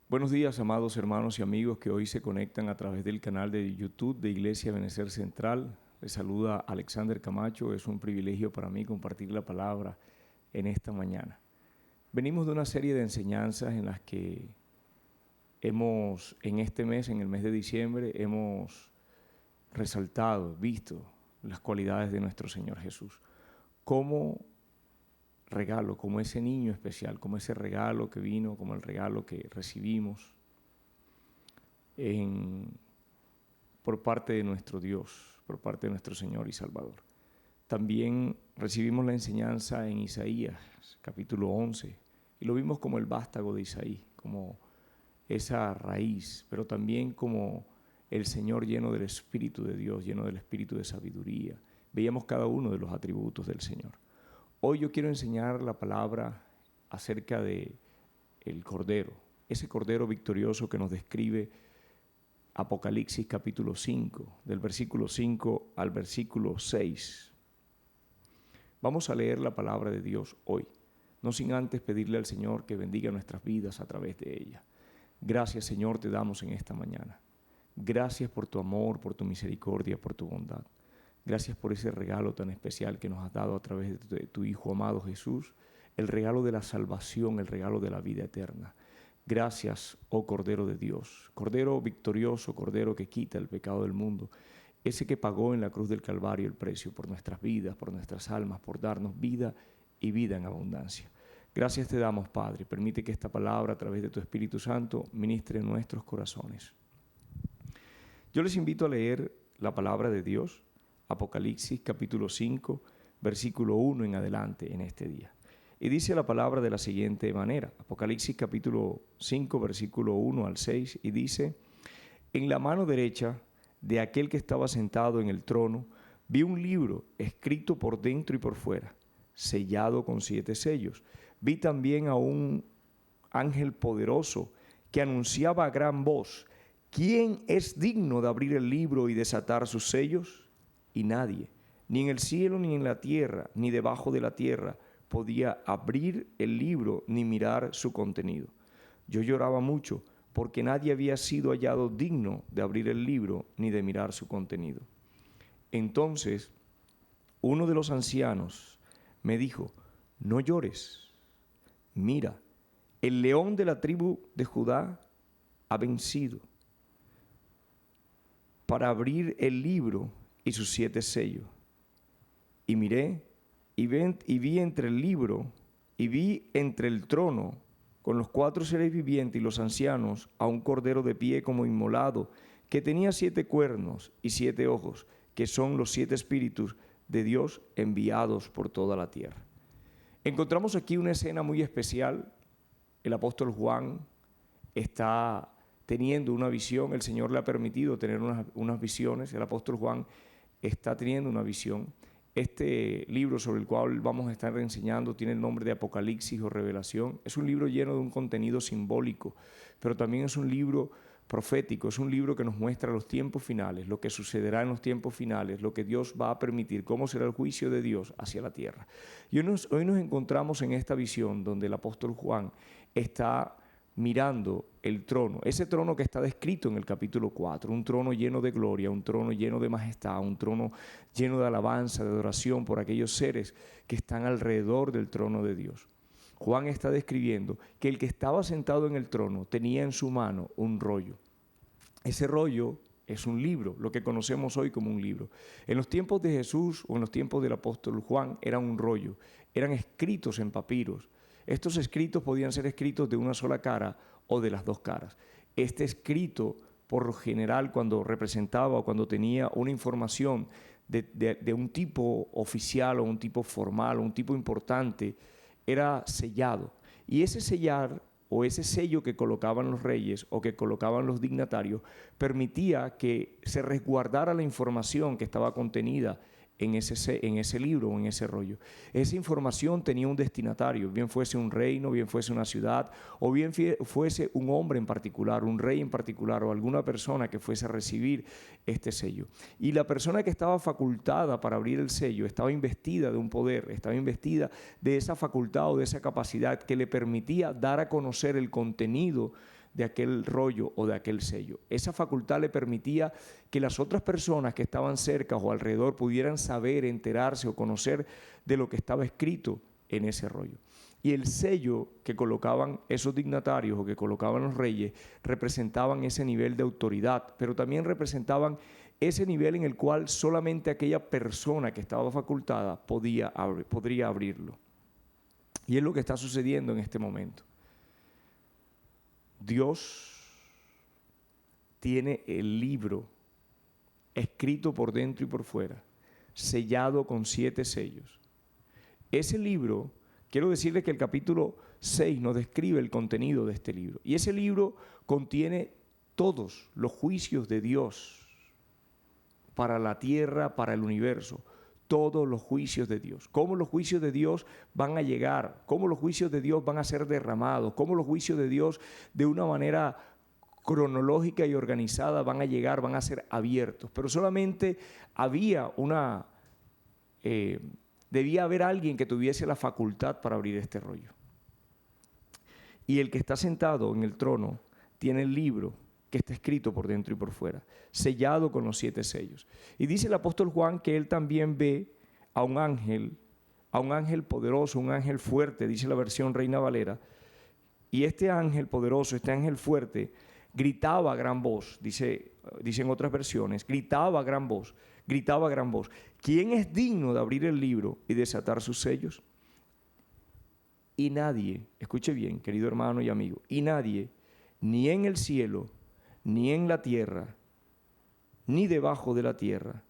Buenos días, amados hermanos y amigos que hoy se conectan a través del canal de YouTube de Iglesia Benecer Central. Les saluda Alexander Camacho. Es un privilegio para mí compartir la palabra en esta mañana. Venimos de una serie de enseñanzas en las que en este mes, en el mes de diciembre, hemos resaltado, visto las cualidades de nuestro Señor Jesús. Como regalo, como ese niño especial, como ese regalo que vino, como el regalo que recibimos por parte de nuestro Dios, por parte de nuestro Señor y Salvador. También recibimos la enseñanza en Isaías, capítulo 11, y lo vimos como el vástago de Isaí, como esa raíz, pero también como el Señor lleno del Espíritu de Dios, lleno del Espíritu de sabiduría. Veíamos cada uno de los atributos del Señor. Hoy yo quiero enseñar la palabra acerca de el Cordero, ese Cordero victorioso que nos describe Apocalipsis capítulo 5, del versículo 5 al versículo 6. Vamos a leer la palabra de Dios hoy, no sin antes pedirle al Señor que bendiga nuestras vidas a través de ella. Gracias, Señor, te damos en esta mañana. Gracias por tu amor, por tu misericordia, por tu bondad. Gracias por ese regalo tan especial que nos has dado a través de tu Hijo amado Jesús, el regalo de la salvación, el regalo de la vida eterna. Gracias, oh Cordero de Dios, Cordero victorioso, Cordero que quita el pecado del mundo, ese que pagó en la cruz del Calvario el precio por nuestras vidas, por nuestras almas, por darnos vida y vida en abundancia. Gracias te damos, Padre. Permite que esta palabra, a través de tu Espíritu Santo, ministre en nuestros corazones. Yo les invito a leer la palabra de Dios, Apocalipsis capítulo 5, versículo 1 en adelante en este día. Y dice la palabra de la siguiente manera, Apocalipsis capítulo 5, versículo 1 al 6, y dice: En la mano derecha de aquel que estaba sentado en el trono, vi un libro escrito por dentro y por fuera, sellado con 7 sellos. Vi también a un ángel poderoso que anunciaba a gran voz: ¿Quién es digno de abrir el libro y desatar sus sellos? Y nadie, ni en el cielo, ni en la tierra, ni debajo de la tierra, podía abrir el libro ni mirar su contenido. Yo lloraba mucho porque nadie había sido hallado digno de abrir el libro ni de mirar su contenido. Entonces, uno de los ancianos me dijo: no llores, mira, el león de la tribu de Judá ha vencido para abrir el libro y sus 7 sellos. Y miré y vi entre el libro y vi entre el trono con los 4 seres vivientes y los ancianos a un cordero de pie como inmolado, que tenía 7 cuernos y 7 ojos, que son los 7 espíritus de Dios enviados por toda la tierra. Encontramos aquí una escena muy especial. El apóstol Juan está teniendo una visión. El Señor le ha permitido tener unas visiones. El apóstol Juan está teniendo una visión. Este libro sobre el cual vamos a estar enseñando tiene el nombre de Apocalipsis o Revelación. Es un libro lleno de un contenido simbólico, pero también es un libro profético, es un libro que nos muestra los tiempos finales, lo que sucederá en los tiempos finales, lo que Dios va a permitir, cómo será el juicio de Dios hacia la tierra. Y hoy nos encontramos en esta visión donde el apóstol Juan está mirando el trono, ese trono que está descrito en el capítulo 4, un trono lleno de gloria, un trono lleno de majestad, un trono lleno de alabanza, de adoración por aquellos seres que están alrededor del trono de Dios. Juan está describiendo que el que estaba sentado en el trono tenía en su mano un rollo. Ese rollo es un libro, lo que conocemos hoy como un libro. En los tiempos de Jesús o en los tiempos del apóstol Juan era un rollo, eran escritos en papiros. Estos escritos podían ser escritos de una sola cara o de las dos caras. Este escrito, por lo general, cuando representaba o cuando tenía una información de un tipo oficial o un tipo formal o un tipo importante, era sellado. Y ese sellar o ese sello que colocaban los reyes o que colocaban los dignatarios permitía que se resguardara la información que estaba contenida en ese libro o en ese rollo. Esa información tenía un destinatario, bien fuese un reino, bien fuese una ciudad, o bien fuese un hombre en particular, un rey en particular, o alguna persona que fuese a recibir este sello. Y la persona que estaba facultada para abrir el sello estaba investida de un poder, estaba investida de esa facultad o de esa capacidad que le permitía dar a conocer el contenido de aquel rollo o de aquel sello. Esa facultad le permitía que las otras personas que estaban cerca o alrededor pudieran saber, enterarse o conocer de lo que estaba escrito en ese rollo. Y el sello que colocaban esos dignatarios o que colocaban los reyes representaban ese nivel de autoridad, pero también representaban ese nivel en el cual solamente aquella persona que estaba facultada podría abrirlo. Y es lo que está sucediendo en este momento. Dios tiene el libro escrito por dentro y por fuera, sellado con 7 sellos. Ese libro, quiero decirles que el capítulo 6 nos describe el contenido de este libro. Y ese libro contiene todos los juicios de Dios para la tierra, para el universo. Todos los juicios de Dios. Cómo los juicios de Dios van a llegar, cómo los juicios de Dios van a ser derramados, cómo los juicios de Dios de una manera cronológica y organizada van a llegar, van a ser abiertos. Pero solamente había debía haber alguien que tuviese la facultad para abrir este rollo. Y el que está sentado en el trono tiene el libro que está escrito por dentro y por fuera, sellado con los 7 sellos. Y dice el apóstol Juan que él también ve a un ángel poderoso, un ángel fuerte, dice la versión Reina Valera. Y este ángel poderoso, este ángel fuerte, gritaba a gran voz, dicen otras versiones, gritaba a gran voz. ¿Quién es digno de abrir el libro y desatar sus sellos? Y nadie, escuche bien, querido hermano y amigo, y nadie, ni en el cielo, ni en la tierra, ni debajo de la tierra,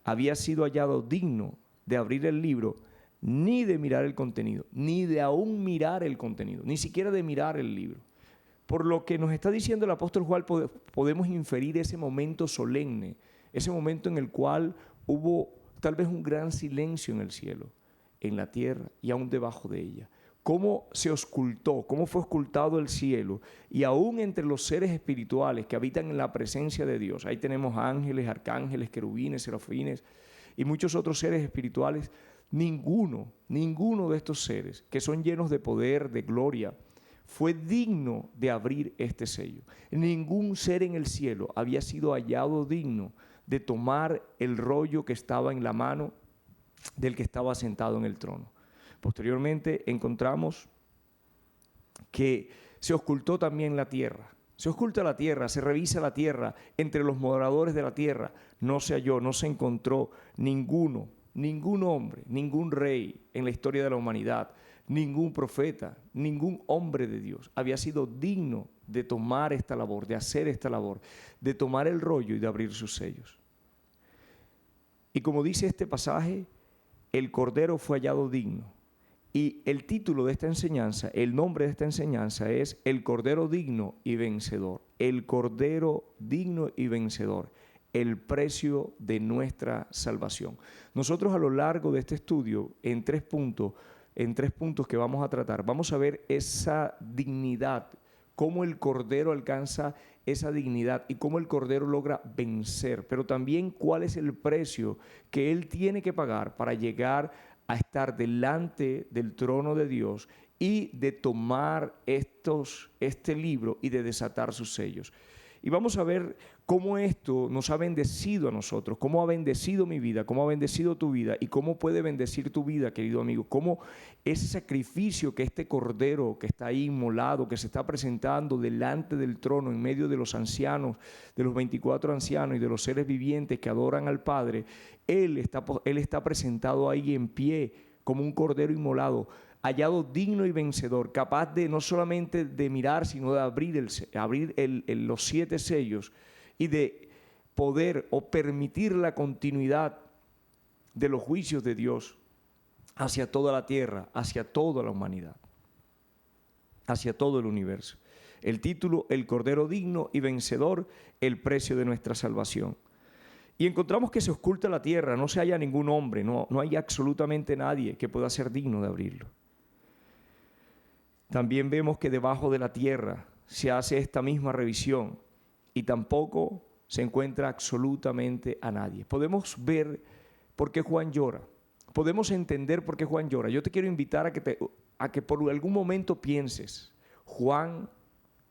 había sido hallado digno de abrir el libro, ni de mirar el contenido, ni de aún mirar el contenido, ni siquiera de mirar el libro. Por lo que nos está diciendo el apóstol Juan, podemos inferir ese momento solemne, ese momento en el cual hubo tal vez un gran silencio en el cielo, en la tierra y aún debajo de ella. Cómo se auscultó, cómo fue auscultado el cielo, y aún entre los seres espirituales que habitan en la presencia de Dios. Ahí tenemos ángeles, arcángeles, querubines, serafines y muchos otros seres espirituales. Ninguno de estos seres que son llenos de poder, de gloria, fue digno de abrir este sello. Ningún ser en el cielo había sido hallado digno de tomar el rollo que estaba en la mano del que estaba sentado en el trono. Posteriormente encontramos que se ocultó también la tierra. Se oculta la tierra, se revisa la tierra. Entre los moradores de la tierra no se halló, no se encontró ningún hombre, ningún rey en la historia de la humanidad, ningún profeta, ningún hombre de Dios había sido digno de tomar esta labor, de hacer esta labor, de tomar el rollo y de abrir sus sellos. Y como dice este pasaje, el Cordero fue hallado digno. Y el título de esta enseñanza, el nombre de esta enseñanza es El Cordero Digno y Vencedor. El Cordero Digno y Vencedor, el precio de nuestra salvación. Nosotros a lo largo de este estudio, en tres puntos que vamos a tratar, vamos a ver esa dignidad, cómo el Cordero alcanza esa dignidad y cómo el Cordero logra vencer, pero también cuál es el precio que Él tiene que pagar para llegar a estar delante del trono de Dios y de tomar este libro y de desatar sus sellos. Y vamos a ver cómo esto nos ha bendecido a nosotros, cómo ha bendecido mi vida, cómo ha bendecido tu vida y cómo puede bendecir tu vida, querido amigo. Cómo ese sacrificio que este Cordero que está ahí inmolado, que se está presentando delante del trono en medio de los ancianos, de los 24 ancianos y de los seres vivientes que adoran al Padre, Él está presentado ahí en pie como un Cordero inmolado, hallado digno y vencedor, capaz de no solamente de mirar, sino de abrir los 7 sellos y de poder o permitir la continuidad de los juicios de Dios hacia toda la tierra, hacia toda la humanidad, hacia todo el universo. El título, El Cordero Digno y Vencedor, el precio de nuestra salvación. Y encontramos que se oculta la tierra, no se halla ningún hombre, no hay absolutamente nadie que pueda ser digno de abrirlo. También vemos que debajo de la tierra se hace esta misma revisión y tampoco se encuentra absolutamente a nadie. Podemos ver por qué Juan llora, podemos entender por qué Juan llora. Yo te quiero invitar a que por algún momento pienses, Juan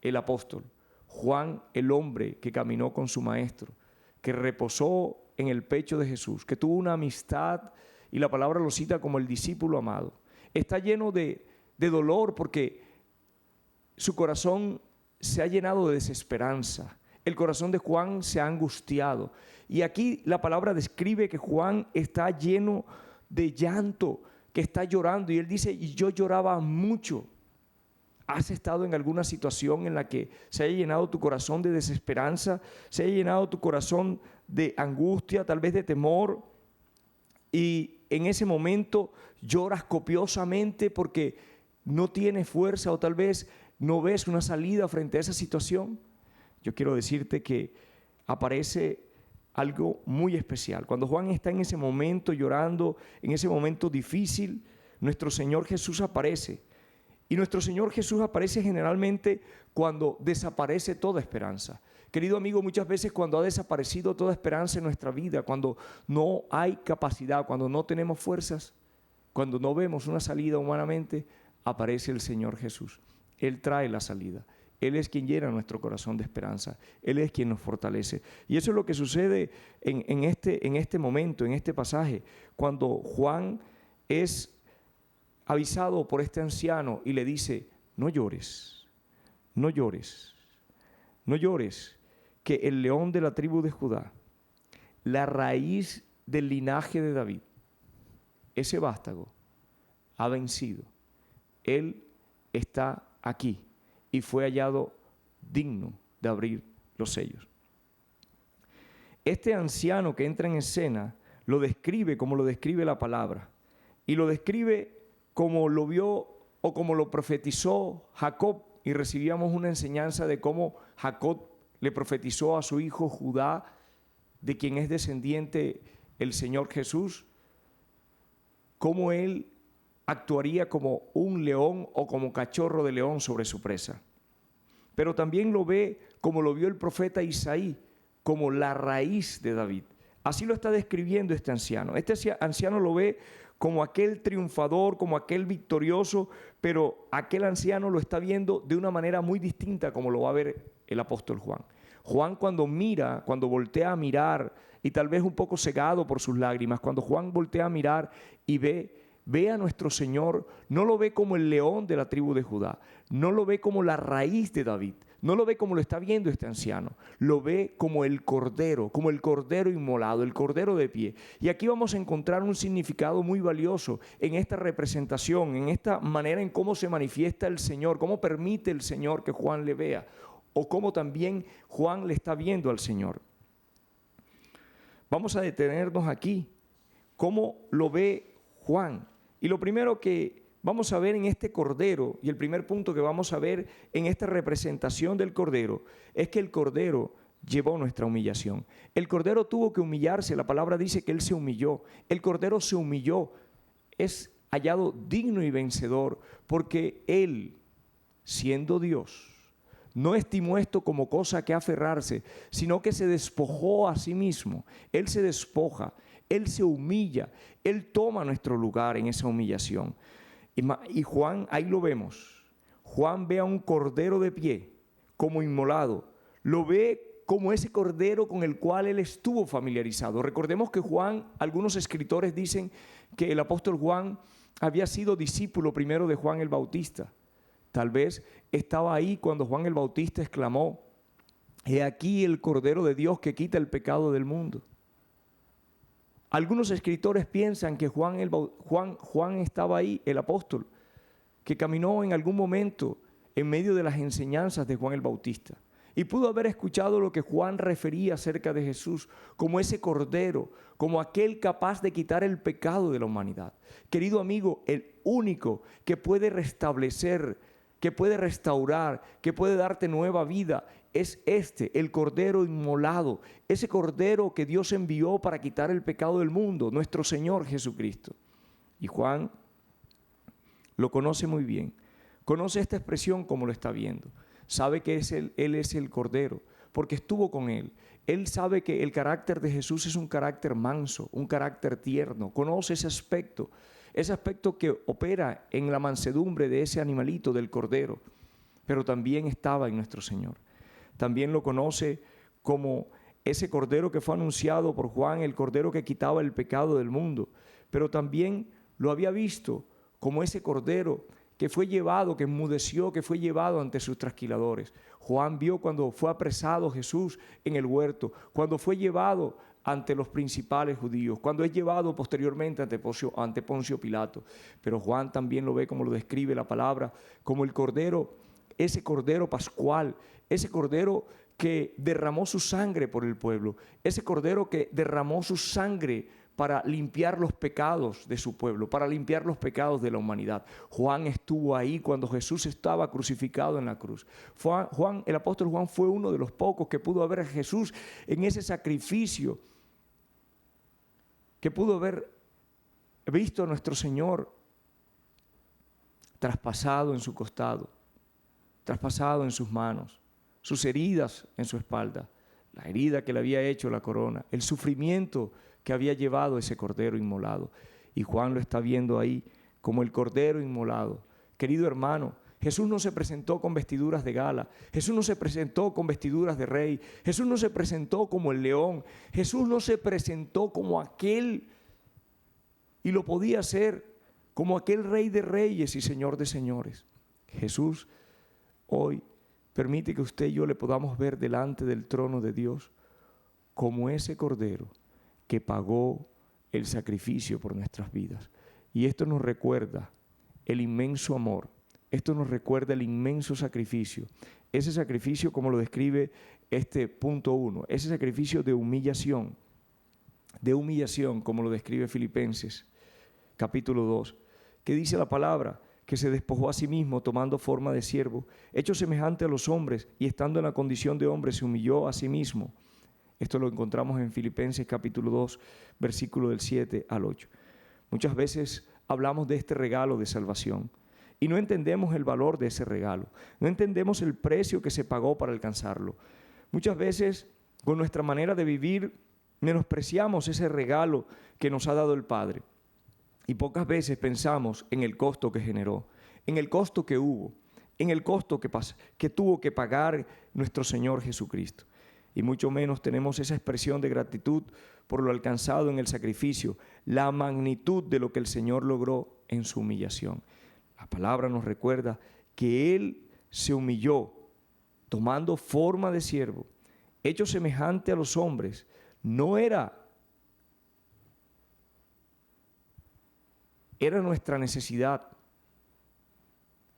el apóstol, Juan el hombre que caminó con su maestro, que reposó en el pecho de Jesús, que tuvo una amistad, y la palabra lo cita como el discípulo amado. Está lleno de dolor porque su corazón se ha llenado de desesperanza. El corazón de Juan se ha angustiado. Y aquí la palabra describe que Juan está lleno de llanto, que está llorando. Y él dice, y yo lloraba mucho. ¿Has estado en alguna situación en la que se haya llenado tu corazón de desesperanza, se haya llenado tu corazón de angustia, tal vez de temor? Y en ese momento lloras copiosamente porque no tienes fuerza o tal vez no ves una salida frente a esa situación. Yo quiero decirte que aparece algo muy especial. Cuando Juan está en ese momento llorando, en ese momento difícil, nuestro Señor Jesús aparece. Y nuestro Señor Jesús aparece generalmente cuando desaparece toda esperanza. Querido amigo, muchas veces cuando ha desaparecido toda esperanza en nuestra vida, cuando no hay capacidad, cuando no tenemos fuerzas, cuando no vemos una salida humanamente, aparece el Señor Jesús. Él trae la salida. Él es quien llena nuestro corazón de esperanza. Él es quien nos fortalece. Y eso es lo que sucede en este momento, en este pasaje, cuando Juan es avisado por este anciano y le dice, no llores, no llores, no llores, que el león de la tribu de Judá, la raíz del linaje de David, ese vástago, ha vencido. Él está aquí y fue hallado digno de abrir los sellos. Este anciano que entra en escena lo describe como lo describe la palabra, y lo describe como lo vio o como lo profetizó Jacob, y recibíamos una enseñanza de cómo Jacob le profetizó a su hijo Judá, de quien es descendiente el Señor Jesús, cómo él actuaría como un león o como cachorro de león sobre su presa. Pero también lo ve como lo vio el profeta Isaí, como la raíz de David. Así lo está describiendo este anciano. Este anciano lo ve como aquel triunfador, como aquel victorioso, pero aquel anciano lo está viendo de una manera muy distinta como lo va a ver el apóstol Juan. Juan cuando mira, cuando voltea a mirar, y tal vez un poco cegado por sus lágrimas, cuando Juan voltea a mirar y ve a nuestro Señor, no lo ve como el león de la tribu de Judá, no lo ve como la raíz de David, no lo ve como lo está viendo este anciano, lo ve como el cordero inmolado, el cordero de pie. Y aquí vamos a encontrar un significado muy valioso en esta representación, en esta manera en cómo se manifiesta el Señor, cómo permite el Señor que Juan le vea, o cómo también Juan le está viendo al Señor. Vamos a detenernos aquí, cómo lo ve Juan. Y lo primero que vamos a ver en este cordero, y el primer punto que vamos a ver en esta representación del cordero, es que el cordero llevó nuestra humillación. El cordero tuvo que humillarse, la palabra dice que él se humilló. El cordero se humilló, es hallado digno y vencedor, porque él, siendo Dios, no estimó esto como cosa que aferrarse, sino que se despojó a sí mismo. Él se despoja, Él se humilla, Él toma nuestro lugar en esa humillación. Y Juan, ahí lo vemos. Juan ve a un cordero de pie, como inmolado. Lo ve como ese cordero con el cual él estuvo familiarizado. Recordemos que Juan, algunos escritores dicen que el apóstol Juan había sido discípulo primero de Juan el Bautista. Tal vez estaba ahí cuando Juan el Bautista exclamó, he aquí el Cordero de Dios que quita el pecado del mundo. Algunos escritores piensan que Juan estaba ahí, el apóstol, que caminó en algún momento en medio de las enseñanzas de Juan el Bautista. Y pudo haber escuchado lo que Juan refería acerca de Jesús como ese Cordero, como aquel capaz de quitar el pecado de la humanidad. Querido amigo, el único que puede restablecer, que puede restaurar, que puede darte nueva vida, es el Cordero inmolado, ese Cordero que Dios envió para quitar el pecado del mundo, nuestro Señor Jesucristo. Y Juan lo conoce muy bien, conoce esta expresión como lo está viendo, sabe que Él es el Cordero, porque estuvo con Él. Él sabe que el carácter de Jesús es un carácter manso, un carácter tierno, conoce ese aspecto que opera en la mansedumbre de ese animalito, del Cordero. pero también estaba en nuestro Señor. También lo conoce como ese cordero que fue anunciado por Juan, el cordero que quitaba el pecado del mundo, pero también lo había visto como ese cordero que fue llevado, que enmudeció, que fue llevado ante sus trasquiladores. Juan vio cuando fue apresado Jesús en el huerto, cuando fue llevado ante los principales judíos, cuando es llevado posteriormente ante Poncio Pilato. Pero Juan también lo ve, como lo describe la palabra, como el cordero, ese cordero pascual, ese cordero que derramó su sangre por el pueblo, ese cordero que derramó su sangre para limpiar los pecados de su pueblo, para limpiar los pecados de la humanidad. Juan estuvo ahí cuando Jesús estaba crucificado en la cruz. El apóstol Juan fue uno de los pocos que pudo ver a Jesús en ese sacrificio, que pudo haber visto a nuestro Señor traspasado en su costado, traspasado en sus manos, sus heridas en su espalda, la herida que le había hecho la corona, el sufrimiento que había llevado ese cordero inmolado. Y Juan lo está viendo ahí como el cordero inmolado. Querido hermano, Jesús no se presentó con vestiduras de gala, Jesús no se presentó con vestiduras de rey, Jesús no se presentó como el león, Jesús no se presentó como aquel, y lo podía hacer, como aquel rey de reyes y señor de señores. Jesús hoy permite que usted y yo le podamos ver delante del trono de Dios como ese cordero que pagó el sacrificio por nuestras vidas. Y esto nos recuerda el inmenso amor, esto nos recuerda el inmenso sacrificio, ese sacrificio como lo describe este punto 1, ese sacrificio de humillación como lo describe Filipenses capítulo 2, que dice la palabra que se despojó a sí mismo tomando forma de siervo, hecho semejante a los hombres y estando en la condición de hombre se humilló a sí mismo. Esto lo encontramos en Filipenses capítulo 2, versículo del 7 al 8. Muchas veces hablamos de este regalo de salvación y no entendemos el valor de ese regalo, no entendemos el precio que se pagó para alcanzarlo. Muchas veces con nuestra manera de vivir menospreciamos ese regalo que nos ha dado el Padre y pocas veces pensamos en el costo que generó, en el costo que hubo, en el costo que tuvo que pagar nuestro Señor Jesucristo. Y mucho menos tenemos esa expresión de gratitud por lo alcanzado en el sacrificio, la magnitud de lo que el Señor logró en su humillación. La palabra nos recuerda que Él se humilló tomando forma de siervo, hecho semejante a los hombres. No era nuestra necesidad.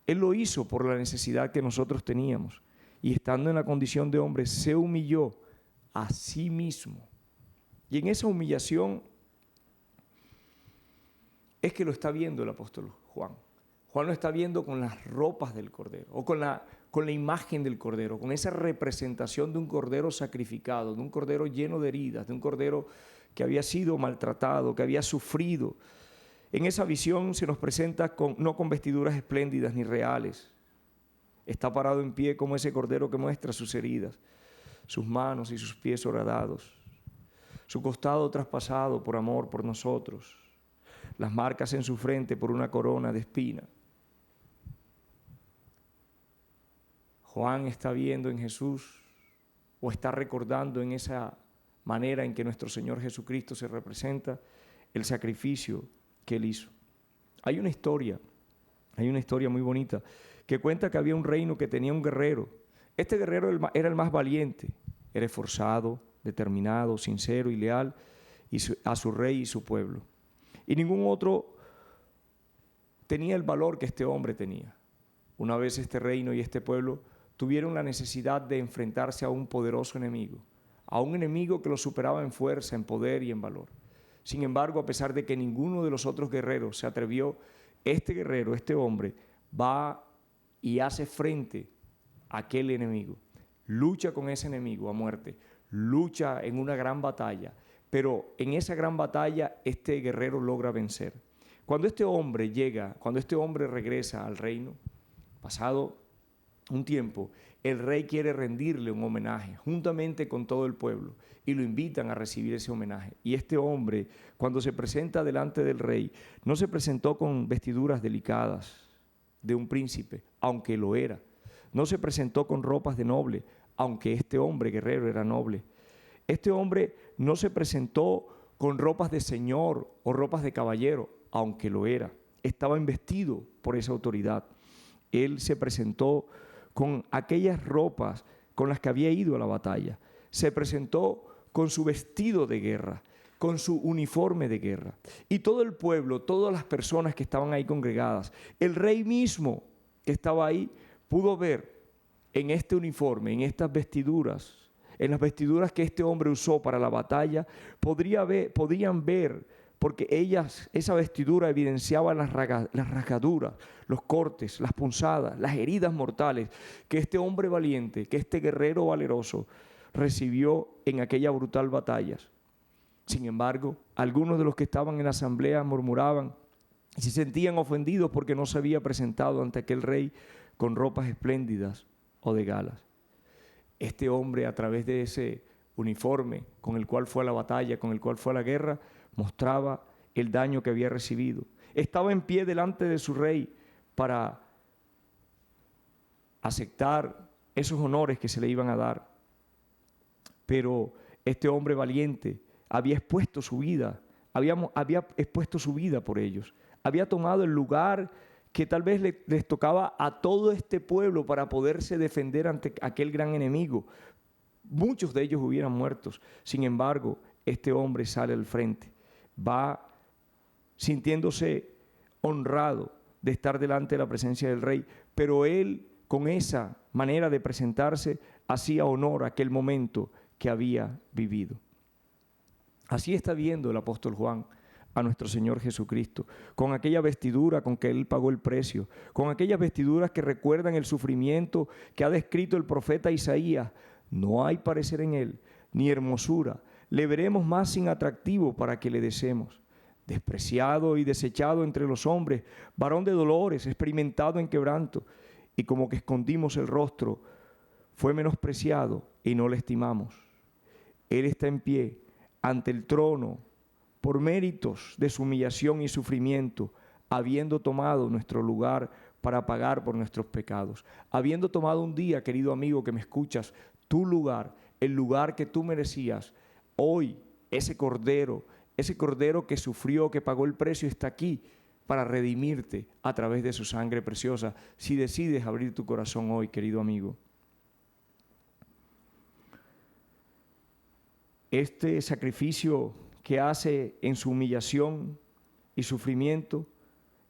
Él lo hizo por la necesidad que nosotros teníamos. Y estando en la condición de hombre, se humilló a sí mismo. Y en esa humillación es que lo está viendo el apóstol Juan. Juan lo está viendo con las ropas del cordero, o con la imagen del cordero, con esa representación de un cordero sacrificado, de un cordero lleno de heridas, de un cordero que había sido maltratado, que había sufrido. En esa visión se nos presenta no con vestiduras espléndidas ni reales. Está parado en pie como ese cordero que muestra sus heridas, sus manos y sus pies horadados, su costado traspasado por amor por nosotros, las marcas en su frente por una corona de espina. Juan está viendo en Jesús, o está recordando en esa manera en que nuestro Señor Jesucristo se representa, el sacrificio que Él hizo. Hay una historia muy bonita que cuenta que había un reino que tenía un guerrero. Este guerrero era el más valiente, era esforzado, determinado, sincero y leal a su rey y su pueblo. Y ningún otro tenía el valor que este hombre tenía. Una vez este reino y este pueblo tuvieron la necesidad de enfrentarse a un poderoso enemigo, a un enemigo que lo superaba en fuerza, en poder y en valor. Sin embargo, a pesar de que ninguno de los otros guerreros se atrevió, este guerrero, este hombre, va y hace frente a aquel enemigo. Lucha con ese enemigo a muerte, lucha en una gran batalla, pero en esa gran batalla este guerrero logra vencer. Cuando este hombre regresa al reino, pasado un tiempo, el rey quiere rendirle un homenaje juntamente con todo el pueblo y lo invitan a recibir ese homenaje. Y este hombre, cuando se presenta delante del rey, no se presentó con vestiduras delicadas de un príncipe, aunque lo era. no se presentó con ropas de noble, aunque este hombre guerrero era noble. Este hombre no se presentó con ropas de señor o ropas de caballero, aunque lo era. Estaba investido por esa autoridad. Él se presentó con aquellas ropas con las que había ido a la batalla. Se presentó con su vestido de guerra, con su uniforme de guerra. Y todo el pueblo, todas las personas que estaban ahí congregadas, el rey mismo que estaba ahí, pudo ver en este uniforme, en estas vestiduras, en las vestiduras que este hombre usó para la batalla, podían ver, porque esa vestidura evidenciaba las rasgaduras, los cortes, las punzadas, las heridas mortales que este hombre valiente, que este guerrero valeroso recibió en aquella brutal batalla. Sin embargo, algunos de los que estaban en la asamblea murmuraban y se sentían ofendidos porque no se había presentado ante aquel rey con ropas espléndidas o de galas. Este hombre, a través de ese uniforme con el cual fue a la batalla, con el cual fue a la guerra, mostraba el daño que había recibido. Estaba en pie delante de su rey para aceptar esos honores que se le iban a dar. Pero este hombre valiente había expuesto su vida, había expuesto su vida por ellos. Había tomado el lugar que tal vez les tocaba a todo este pueblo para poderse defender ante aquel gran enemigo. Muchos de ellos hubieran muerto. Sin embargo, este hombre sale al frente. Va sintiéndose honrado de estar delante de la presencia del rey, pero él, con esa manera de presentarse, hacía honor a aquel momento que había vivido. Así está viendo el apóstol Juan a nuestro Señor Jesucristo, con aquella vestidura con que Él pagó el precio, con aquellas vestiduras que recuerdan el sufrimiento que ha descrito el profeta Isaías. No hay parecer en Él, ni hermosura. Le veremos más sin atractivo para que le deseemos. Despreciado y desechado entre los hombres, varón de dolores, experimentado en quebranto, y como que escondimos el rostro, fue menospreciado y no le estimamos. Él está en pie ante el trono por méritos de su humillación y sufrimiento, habiendo tomado nuestro lugar para pagar por nuestros pecados, habiendo tomado un día, querido amigo que me escuchas, tu lugar, el lugar que tú merecías. Hoy ese cordero que sufrió, que pagó el precio, está aquí para redimirte a través de su sangre preciosa, si decides abrir tu corazón hoy, querido amigo. Este sacrificio que hace en su humillación y sufrimiento,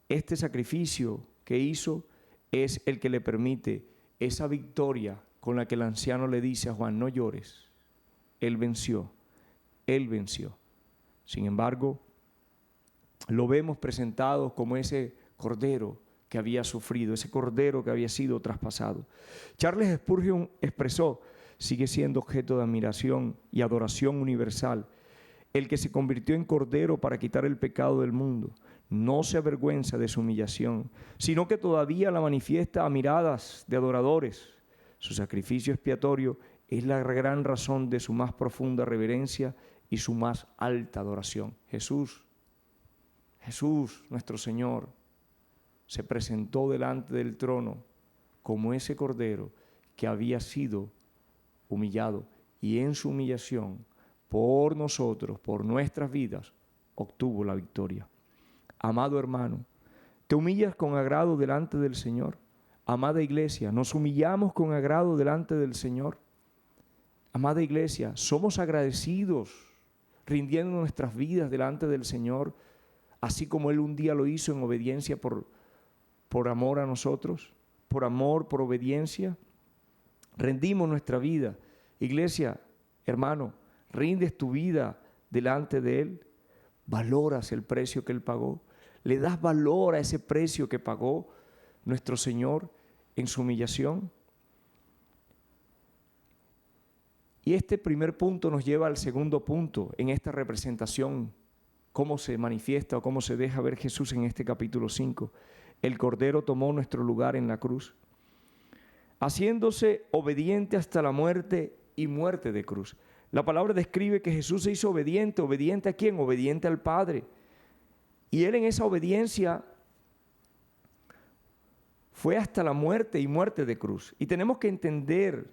este sacrificio que hizo es el que le permite esa victoria con la que el anciano le dice a Juan: no llores, Él venció, Él venció. Sin embargo, lo vemos presentado como ese cordero que había sufrido, ese cordero que había sido traspasado. Charles Spurgeon expresó: sigue siendo objeto de admiración y adoración universal el que se convirtió en cordero para quitar el pecado del mundo. No se avergüenza de su humillación, sino que todavía la manifiesta a miradas de adoradores. Su sacrificio expiatorio es la gran razón de su más profunda reverencia y su más alta adoración. Jesús, nuestro Señor, se presentó delante del trono como ese cordero que había sido humillado, y en su humillación por nosotros, por nuestras vidas, obtuvo la victoria. Amado hermano, ¿te humillas con agrado delante del Señor? Amada iglesia, ¿nos humillamos con agrado delante del Señor? Amada iglesia, ¿somos agradecidos rindiendo nuestras vidas delante del Señor, así como Él un día lo hizo en obediencia por amor a nosotros? Por amor, por obediencia, rendimos nuestra vida. Iglesia, hermano, rindes tu vida delante de Él, valoras el precio que Él pagó, le das valor a ese precio que pagó nuestro Señor en su humillación. Y este primer punto nos lleva al segundo punto en esta representación, cómo se manifiesta o cómo se deja ver Jesús en este capítulo 5. El Cordero tomó nuestro lugar en la cruz, haciéndose obediente hasta la muerte y muerte de cruz. La palabra describe que Jesús se hizo obediente. ¿Obediente a quién? Obediente al Padre. Y Él en esa obediencia fue hasta la muerte y muerte de cruz. Y tenemos que entender,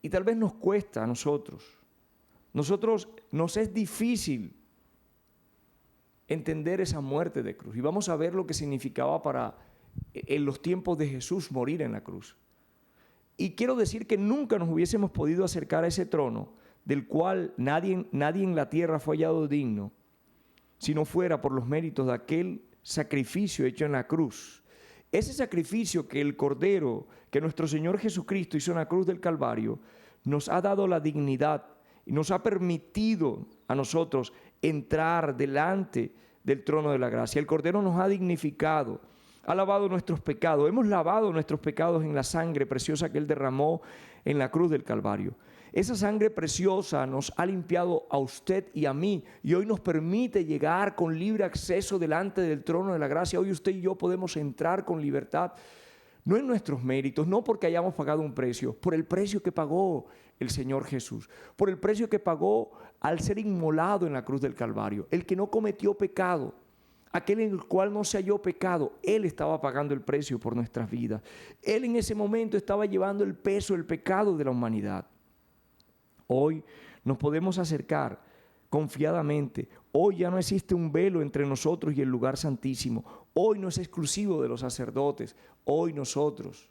y tal vez nos cuesta a nosotros nos es difícil entender esa muerte de cruz. Y vamos a ver lo que significaba en los tiempos de Jesús morir en la cruz. Y quiero decir que nunca nos hubiésemos podido acercar a ese trono del cual nadie en la tierra fue hallado digno, si no fuera por los méritos de aquel sacrificio hecho en la cruz. Ese sacrificio que el Cordero, que nuestro Señor Jesucristo hizo en la cruz del Calvario, nos ha dado la dignidad y nos ha permitido a nosotros entrar delante del trono de la gracia. El Cordero nos ha dignificado, ha lavado nuestros pecados. Hemos lavado nuestros pecados en la sangre preciosa que Él derramó en la cruz del Calvario. Esa sangre preciosa nos ha limpiado a usted y a mí, y hoy nos permite llegar con libre acceso delante del trono de la gracia. Hoy usted y yo podemos entrar con libertad, no en nuestros méritos, no porque hayamos pagado un precio, por el precio que pagó el Señor Jesús, por el precio que pagó al ser inmolado en la cruz del Calvario. El que no cometió pecado, aquel en el cual no se halló pecado, Él estaba pagando el precio por nuestras vidas. Él en ese momento estaba llevando el peso del pecado de la humanidad. Hoy nos podemos acercar confiadamente. Hoy ya no existe un velo entre nosotros y el lugar santísimo. Hoy no es exclusivo de los sacerdotes. Hoy nosotros,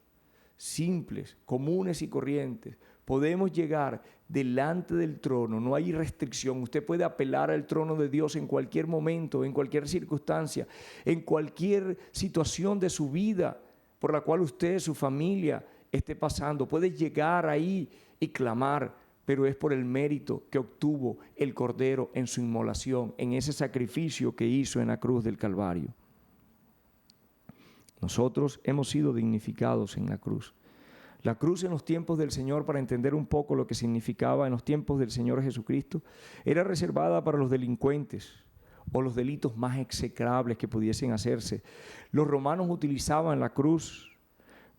simples, comunes y corrientes, podemos llegar delante del trono. No hay restricción. Usted puede apelar al trono de Dios en cualquier momento, en cualquier circunstancia, en cualquier situación de su vida por la cual usted, su familia, esté pasando. Puede llegar ahí y clamar, pero es por el mérito que obtuvo el Cordero en su inmolación, en ese sacrificio que hizo en la cruz del Calvario. Nosotros hemos sido dignificados en la cruz. La cruz en los tiempos del Señor, para entender un poco lo que significaba en los tiempos del Señor Jesucristo, era reservada para los delincuentes o los delitos más execrables que pudiesen hacerse. Los romanos utilizaban la cruz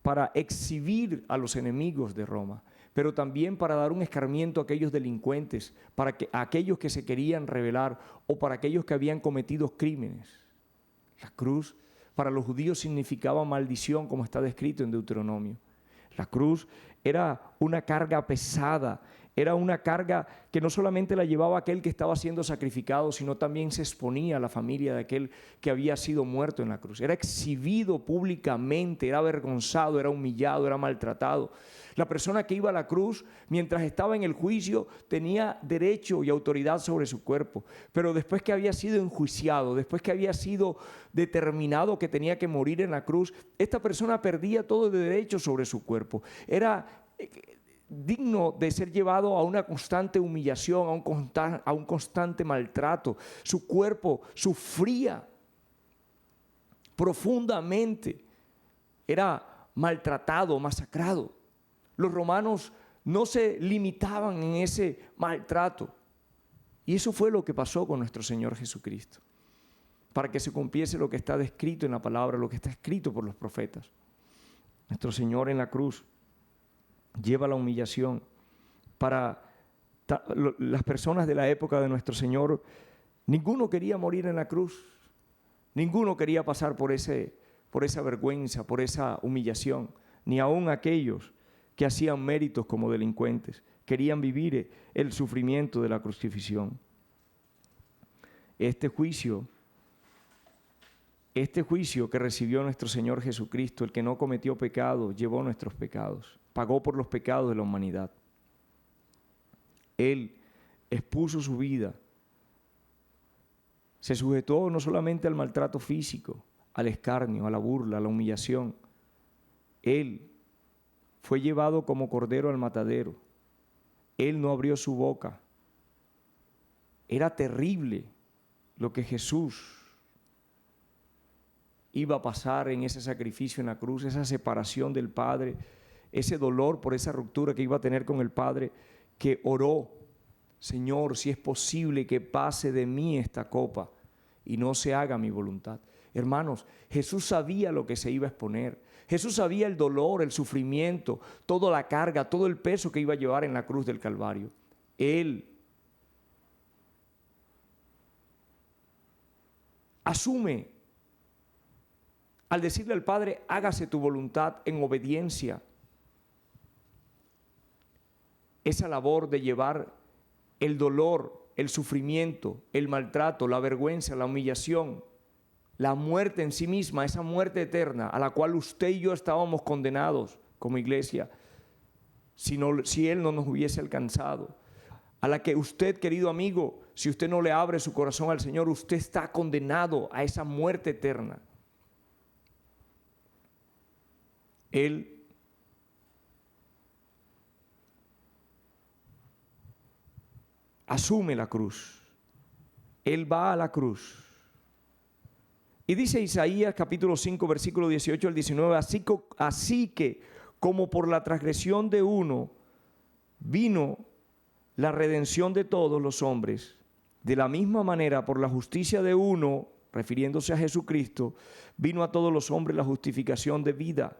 para exhibir a los enemigos de Roma, pero también para dar un escarmiento a aquellos delincuentes, a aquellos que se querían rebelar o para aquellos que habían cometido crímenes. La cruz para los judíos significaba maldición, como está descrito en Deuteronomio. La cruz era una carga pesada, era una carga que no solamente la llevaba aquel que estaba siendo sacrificado, sino también se exponía a la familia de aquel que había sido muerto en la cruz. Era exhibido públicamente, era avergonzado, era humillado, era maltratado. La persona que iba a la cruz, mientras estaba en el juicio, tenía derecho y autoridad sobre su cuerpo. Pero después que había sido enjuiciado, después que había sido determinado que tenía que morir en la cruz, esta persona perdía todo el derecho sobre su cuerpo. Era digno de ser llevado a una constante humillación, a un constante maltrato. Su cuerpo sufría profundamente, era maltratado, masacrado. Los romanos no se limitaban en ese maltrato. Y eso fue lo que pasó con nuestro Señor Jesucristo, para que se cumpliese lo que está descrito en la palabra, lo que está escrito por los profetas. Nuestro Señor en la cruz lleva la humillación. Para las personas de la época de nuestro Señor, ninguno quería morir en la cruz, ninguno quería pasar por esa vergüenza, por esa humillación, ni aun aquellos que hacían méritos como delincuentes, querían vivir el sufrimiento de la crucifixión. Este juicio que recibió nuestro Señor Jesucristo, el que no cometió pecado, llevó nuestros pecados, pagó por los pecados de la humanidad. Él expuso su vida, se sujetó no solamente al maltrato físico, al escarnio, a la burla, a la humillación. Él fue llevado como cordero al matadero. Él no abrió su boca. Era terrible lo que Jesús iba a pasar en ese sacrificio en la cruz, esa separación del Padre, ese dolor por esa ruptura que iba a tener con el Padre, que oró: Señor, si es posible que pase de mí esta copa y no se haga mi voluntad. Hermanos, Jesús sabía lo que se iba a exponer. Jesús sabía el dolor, el sufrimiento, toda la carga, todo el peso que iba a llevar en la cruz del Calvario. Él asume al decirle al Padre, hágase tu voluntad en obediencia, esa labor de llevar el dolor, el sufrimiento, el maltrato, la vergüenza, la humillación, la muerte en sí misma, esa muerte eterna a la cual usted y yo estábamos condenados como iglesia, si Él no nos hubiese alcanzado, a la que usted, querido amigo, si usted no le abre su corazón al Señor, usted está condenado a esa muerte eterna. Él asume la cruz. Él va a la cruz. Y dice Isaías capítulo 5, versículo 18 al 19, así que como por la transgresión de uno vino la redención de todos los hombres, de la misma manera por la justicia de uno, refiriéndose a Jesucristo, vino a todos los hombres la justificación de vida.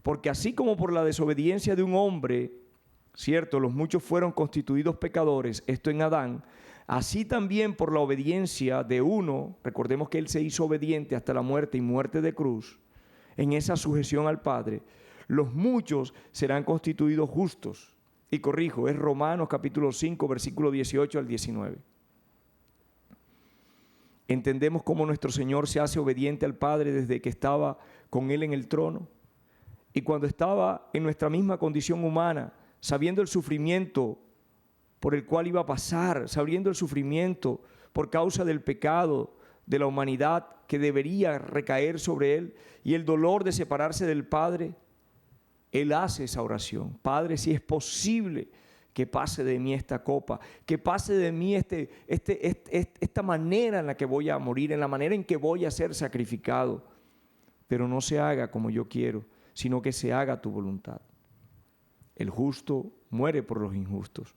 Porque así como por la desobediencia de un hombre, cierto, los muchos fueron constituidos pecadores, esto en Adán, así también por la obediencia de uno, recordemos que Él se hizo obediente hasta la muerte y muerte de cruz, en esa sujeción al Padre, los muchos serán constituidos justos. Y corrijo, es Romanos capítulo 5, versículo 18 al 19. Entendemos cómo nuestro Señor se hace obediente al Padre desde que estaba con Él en el trono. Y cuando estaba en nuestra misma condición humana, sabiendo el sufrimiento por el cual iba a pasar, sabiendo el sufrimiento por causa del pecado de la humanidad que debería recaer sobre Él y el dolor de separarse del Padre, Él hace esa oración. Padre, si es posible que pase de mí esta copa, que pase de mí esta manera en la que voy a morir, en la manera en que voy a ser sacrificado, pero no se haga como yo quiero, sino que se haga tu voluntad. El justo muere por los injustos.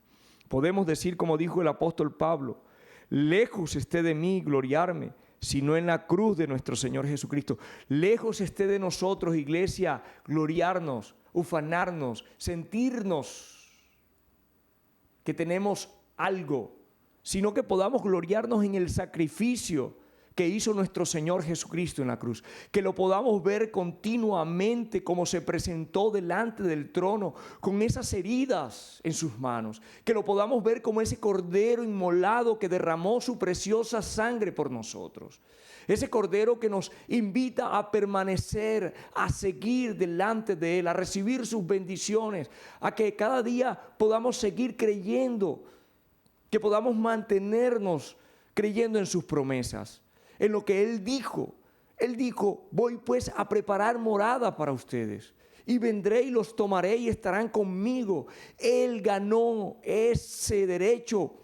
Podemos decir, como dijo el apóstol Pablo, lejos esté de mí gloriarme, sino en la cruz de nuestro Señor Jesucristo. Lejos esté de nosotros, iglesia, gloriarnos, ufanarnos, sentirnos que tenemos algo, sino que podamos gloriarnos en el sacrificio que hizo nuestro Señor Jesucristo en la cruz, que lo podamos ver continuamente como se presentó delante del trono con esas heridas en sus manos, que lo podamos ver como ese cordero inmolado que derramó su preciosa sangre por nosotros, ese cordero que nos invita a permanecer, a seguir delante de Él, a recibir sus bendiciones, a que cada día podamos seguir creyendo, que podamos mantenernos creyendo en sus promesas, en lo que Él dijo. Él dijo, voy pues a preparar morada para ustedes y vendré y los tomaré y estarán conmigo. Él ganó ese derecho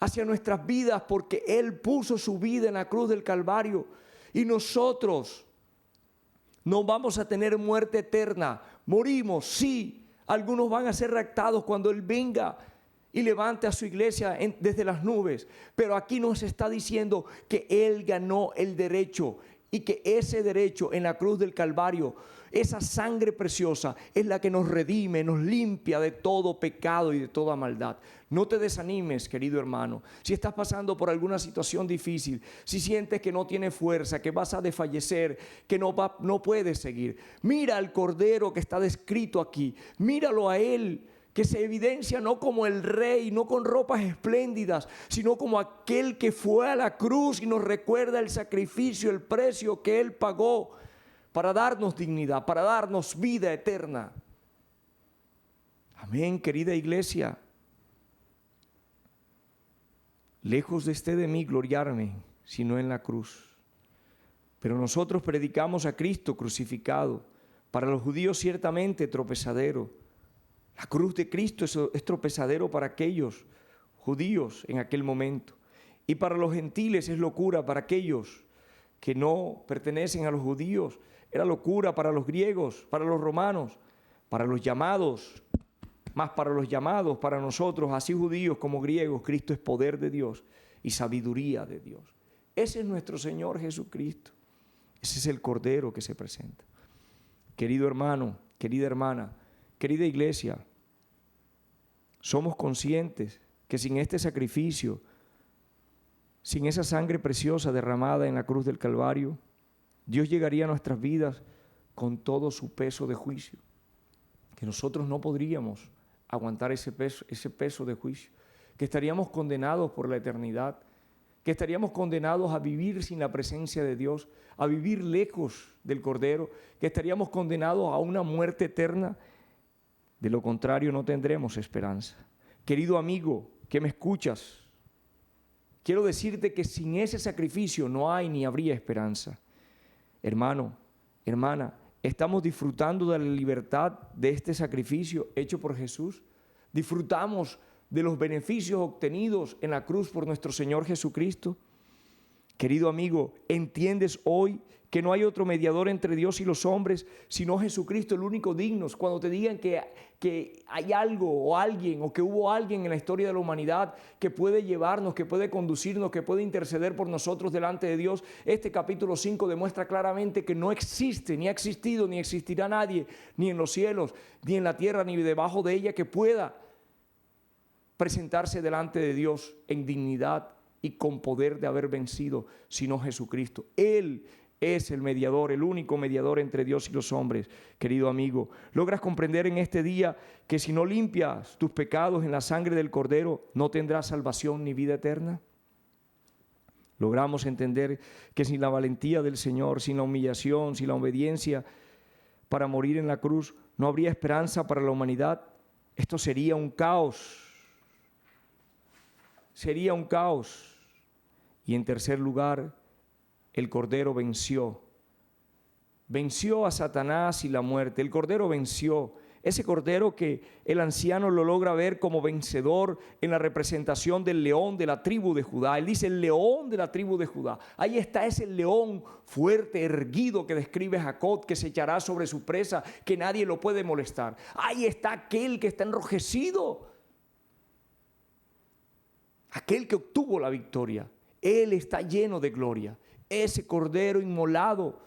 hacia nuestras vidas porque Él puso su vida en la cruz del Calvario y nosotros no vamos a tener muerte eterna. Morimos, sí, algunos van a ser raptados cuando Él venga y levante a su iglesia desde las nubes. Pero aquí nos está diciendo que Él ganó el derecho y que ese derecho en la cruz del Calvario, esa sangre preciosa es la que nos redime, nos limpia de todo pecado y de toda maldad. No te desanimes, querido hermano. Si estás pasando por alguna situación difícil, si sientes que no tienes fuerza, que vas a desfallecer, que no puedes seguir, mira al Cordero que está descrito aquí. Míralo a Él, que se evidencia no como el rey, no con ropas espléndidas, sino como aquel que fue a la cruz y nos recuerda el sacrificio, el precio que Él pagó para darnos dignidad, para darnos vida eterna. Amén, querida iglesia. Lejos esté de mí gloriarme, sino en la cruz. Pero nosotros predicamos a Cristo crucificado, para los judíos ciertamente tropezadero. La cruz de Cristo es tropezadero para aquellos judíos en aquel momento. Y para los gentiles es locura para aquellos que no pertenecen a los judíos. Era locura para los griegos, para los romanos, para los llamados. Más para los llamados, para nosotros, así judíos como griegos, Cristo es poder de Dios y sabiduría de Dios. Ese es nuestro Señor Jesucristo. Ese es el Cordero que se presenta. Querido hermano, querida hermana, querida iglesia, somos conscientes que sin este sacrificio, sin esa sangre preciosa derramada en la cruz del Calvario, Dios llegaría a nuestras vidas con todo su peso de juicio, que nosotros no podríamos aguantar ese peso de juicio, que estaríamos condenados por la eternidad, que estaríamos condenados a vivir sin la presencia de Dios, a vivir lejos del Cordero, que estaríamos condenados a una muerte eterna. De lo contrario, no tendremos esperanza. Querido amigo que me escuchas, quiero decirte que sin ese sacrificio no hay ni habría esperanza. Hermano, hermana, ¿estamos disfrutando de la libertad de este sacrificio hecho por Jesús? ¿Disfrutamos de los beneficios obtenidos en la cruz por nuestro Señor Jesucristo? Querido amigo, ¿entiendes hoy que no hay otro mediador entre Dios y los hombres, sino Jesucristo, el único digno? Cuando te digan que hay algo o alguien, o que hubo alguien en la historia de la humanidad que puede llevarnos, que puede conducirnos, que puede interceder por nosotros delante de Dios, este capítulo 5 demuestra claramente que no existe, ni ha existido, ni existirá nadie, ni en los cielos, ni en la tierra, ni debajo de ella, que pueda presentarse delante de Dios en dignidad y con poder de haber vencido, sino Jesucristo. Él es el mediador, el único mediador entre Dios y los hombres. Querido amigo, ¿logras comprender en este día que si no limpias tus pecados en la sangre del Cordero, no tendrás salvación ni vida eterna? Logramos entender que sin la valentía del Señor, sin la humillación, sin la obediencia para morir en la cruz, no habría esperanza para la humanidad. Esto sería un caos. Sería un caos. Y en tercer lugar, el Cordero venció. Venció a Satanás y la muerte. El Cordero venció. Ese Cordero que el anciano lo logra ver como vencedor en la representación del león de la tribu de Judá. Él dice el león de la tribu de Judá. Ahí está ese león fuerte, erguido que describe Jacob, que se echará sobre su presa, que nadie lo puede molestar. Ahí está aquel que está enrojecido. Aquel que obtuvo la victoria. Él está lleno de gloria. Ese Cordero inmolado,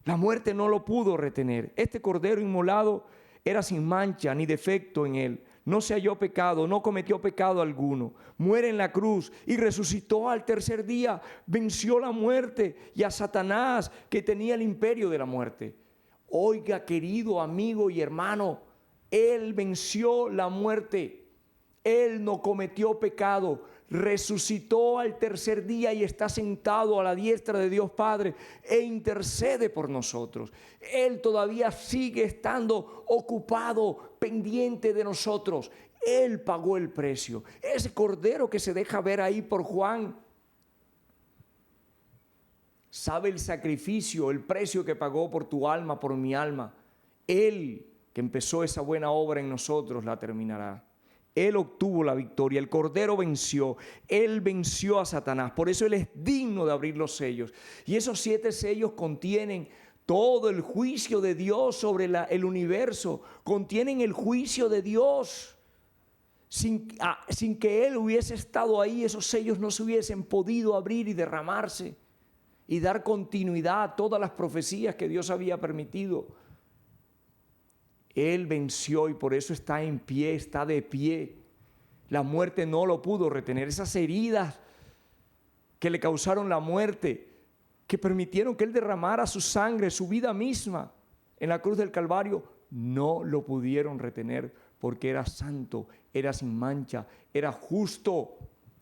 la muerte no lo pudo retener. Este Cordero inmolado era sin mancha ni defecto en él. No se halló pecado, no cometió pecado alguno. Muere en la cruz y resucitó al tercer día. Venció la muerte y a Satanás, que tenía el imperio de la muerte. Oiga, querido amigo y hermano, Él venció la muerte. Él no cometió pecado, resucitó al tercer día y está sentado a la diestra de Dios Padre e intercede por nosotros. Él todavía sigue estando ocupado, pendiente de nosotros. Él pagó el precio. Ese Cordero que se deja ver ahí por Juan, sabe el sacrificio, el precio que pagó por tu alma, por mi alma. Él que empezó esa buena obra en nosotros la terminará. Él obtuvo la victoria, el Cordero venció, Él venció a Satanás. Por eso Él es digno de abrir los sellos. Y esos 7 sellos contienen todo el juicio de Dios sobre el universo. Contienen el juicio de Dios. Sin que Él hubiese estado ahí, esos sellos no se hubiesen podido abrir y derramarse y dar continuidad a todas las profecías que Dios había permitido. Él venció y por eso está en pie, está de pie. La muerte no lo pudo retener. Esas heridas que le causaron la muerte, que permitieron que Él derramara su sangre, su vida misma en la cruz del Calvario, no lo pudieron retener porque era santo, era sin mancha, era justo,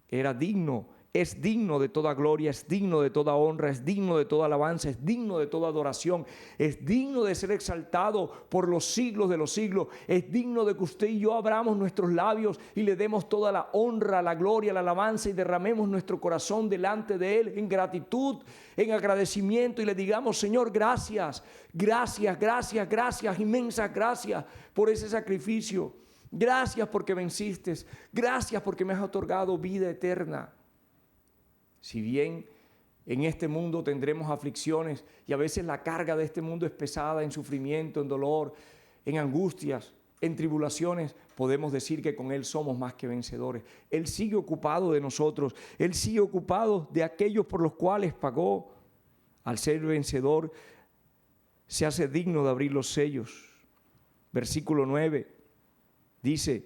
era digno. Es digno de toda gloria, es digno de toda honra, es digno de toda alabanza, es digno de toda adoración, es digno de ser exaltado por los siglos de los siglos, es digno de que usted y yo abramos nuestros labios y le demos toda la honra, la gloria, la alabanza y derramemos nuestro corazón delante de Él en gratitud, en agradecimiento y le digamos: Señor, gracias, gracias, gracias, gracias, inmensas gracias por ese sacrificio, gracias porque venciste, gracias porque me has otorgado vida eterna. Si bien en este mundo tendremos aflicciones y a veces la carga de este mundo es pesada en sufrimiento, en dolor, en angustias, en tribulaciones, podemos decir que con Él somos más que vencedores. Él sigue ocupado de nosotros, Él sigue ocupado de aquellos por los cuales pagó. Al ser vencedor, se hace digno de abrir los sellos. Versículo 9 dice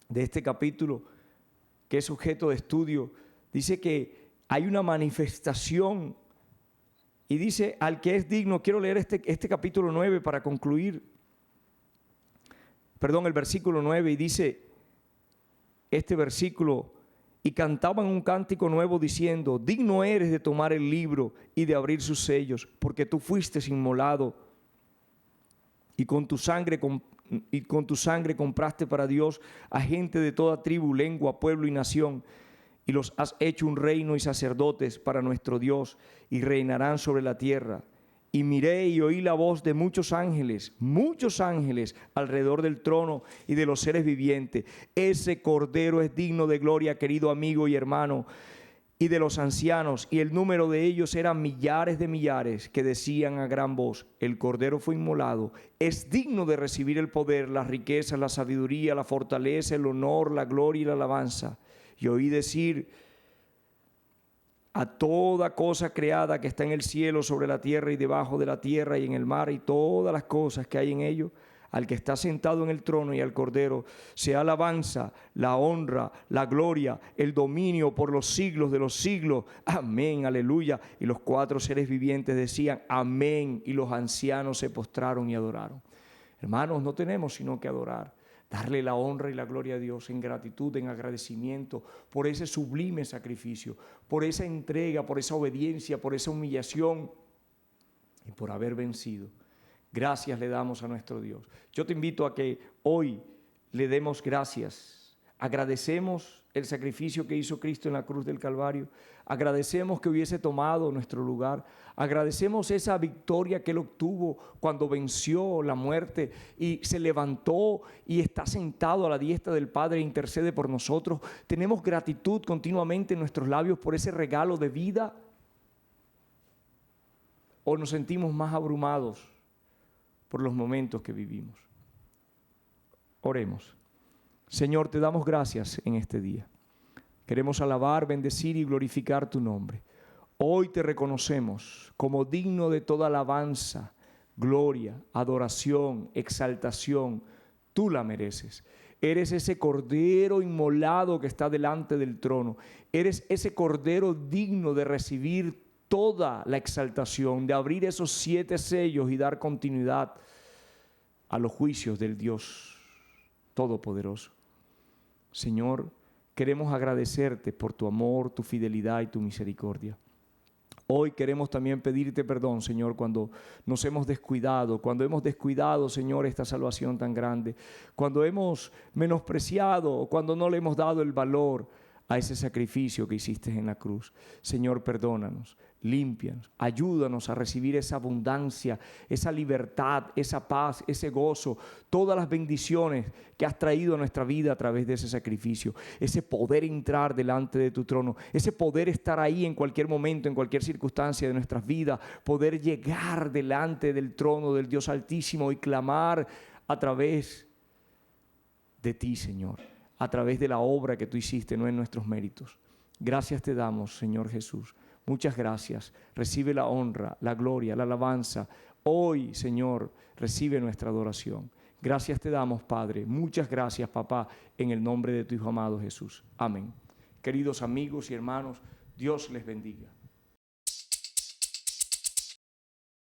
de este capítulo, que es objeto de estudio, dice que hay una manifestación Y dice, al que es digno, quiero leer este capítulo 9 para concluir. Perdón, el versículo 9, y dice este versículo: y cantaban un cántico nuevo diciendo, digno eres de tomar el libro y de abrir sus sellos, porque tú fuiste inmolado y con tu sangre compraste para Dios a gente de toda tribu, lengua, pueblo y nación, y los has hecho un reino y sacerdotes para nuestro Dios, y reinarán sobre la tierra. Y miré y oí la voz de muchos ángeles alrededor del trono y de los seres vivientes. Ese Cordero es digno de gloria, querido amigo y hermano, y de los ancianos, y el número de ellos eran millares de millares, que decían a gran voz: el Cordero fue inmolado, es digno de recibir el poder, las riquezas, la sabiduría, la fortaleza, el honor, la gloria y la alabanza. Y oí decir a toda cosa creada que está en el cielo, sobre la tierra y debajo de la tierra y en el mar, y todas las cosas que hay en ello, al que está sentado en el trono y al Cordero, sea alabanza, la honra, la gloria, el dominio por los siglos de los siglos. Amén, aleluya. Y los 4 seres vivientes decían amén, y los ancianos se postraron y adoraron. Hermanos, no tenemos sino que adorar, darle la honra y la gloria a Dios en gratitud, en agradecimiento por ese sublime sacrificio, por esa entrega, por esa obediencia, por esa humillación y por haber vencido. Gracias le damos a nuestro Dios. Yo te invito a que hoy le demos gracias. Agradecemos el sacrificio que hizo Cristo en la cruz del Calvario. Agradecemos que hubiese tomado nuestro lugar. Agradecemos esa victoria que Él obtuvo cuando venció la muerte y se levantó y está sentado a la diestra del Padre e intercede por nosotros. Tenemos gratitud continuamente en nuestros labios por ese regalo de vida. ¿O nos sentimos más abrumados por los momentos que vivimos? Oremos. Señor, te damos gracias en este día. Queremos alabar, bendecir y glorificar tu nombre. Hoy te reconocemos como digno de toda alabanza, gloria, adoración, exaltación. Tú la mereces. Eres ese Cordero inmolado que está delante del trono. Eres ese Cordero digno de recibir toda la exaltación, de abrir esos 7 sellos y dar continuidad a los juicios del Dios Todopoderoso. Señor, queremos agradecerte por tu amor, tu fidelidad y tu misericordia. Hoy queremos también pedirte perdón, Señor, cuando nos hemos descuidado, Señor, esta salvación tan grande, cuando hemos menospreciado, cuando no le hemos dado el valor a ese sacrificio que hiciste en la cruz. Señor, perdónanos, límpianos, ayúdanos a recibir esa abundancia, esa libertad, esa paz, ese gozo, todas las bendiciones que has traído a nuestra vida a través de ese sacrificio, ese poder entrar delante de tu trono, ese poder estar ahí en cualquier momento, en cualquier circunstancia de nuestras vidas, poder llegar delante del trono del Dios Altísimo y clamar a través de ti, Señor, a través de la obra que tú hiciste, no en nuestros méritos. Gracias te damos, Señor Jesús. Muchas gracias. Recibe la honra, la gloria, la alabanza. Hoy, Señor, recibe nuestra adoración. Gracias te damos, Padre. Muchas gracias, Papá, en el nombre de tu Hijo amado Jesús. Amén. Queridos amigos y hermanos, Dios les bendiga.